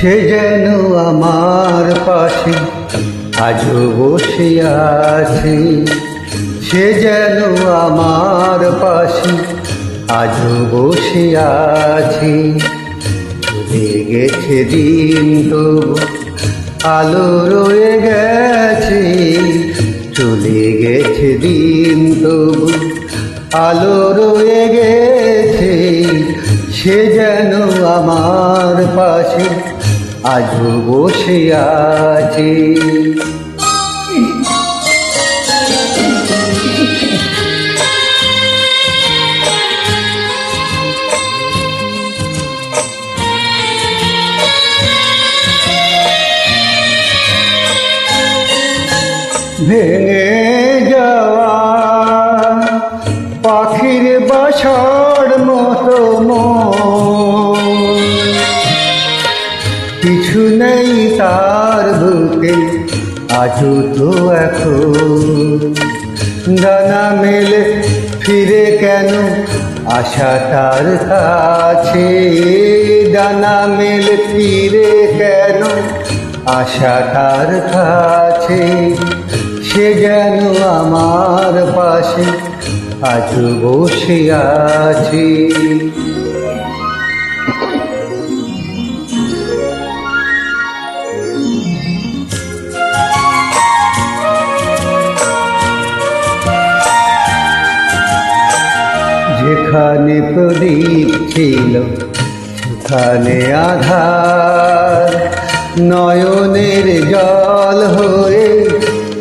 সে যেন আমার পাশে আজও বসে আছে, সে যেন আমার পাশে আজও বসে আছে। চলে গেছে দিন তবু আলো রয়ে গেছে, চলে গেছে দিন তবু আলো রয়ে গেছে। সে যেন আমার পাশে আজও বসে আছে। ভেঙে যাওয়া পাখির বাসার মতো কিছু নেই তার বুকে আজও তো এখন। ডানা মেলে ফিরে কেন আশা তার কাছে, ডানা মেলে ফিরে কেন আশা তার কাছে। সে যেন আমার পাশে আজও বসে আছে। যেখানে প্রদীপ ছিল সেখানে আধার, নয়নের জল হয়ে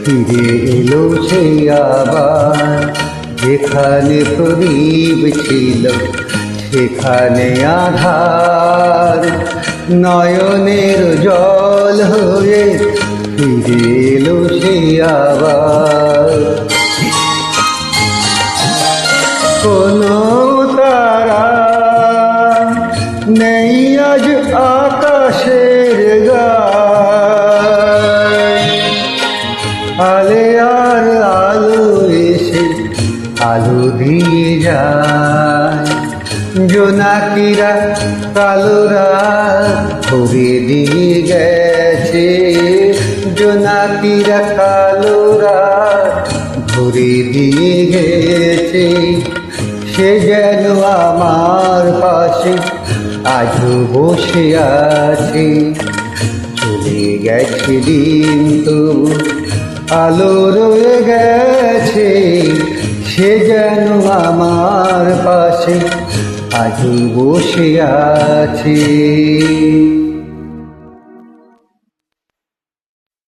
ফিরে এলো সেই আবার। যেখানে প্রদীপ ছিল সেখানে আধার, নয়নের জল হয়ে ফিরে এলো সেই আবার। কোনো তারা নেই আজ আকাশের গায়, আলে আর আলো এসে আলো দিয়ে যায়। জোনাকিরা কালো রাত ভরে দিয়ে গেছে, জোনাকিরা কালো রাত ভরে দিয়ে গেছে। সে যেন আমার পাশে আজও বসে আছে, চলে গেছে দিন তবু আলো রয়ে গেছে। সে যেন আমার পাশে আজও বসে আছে।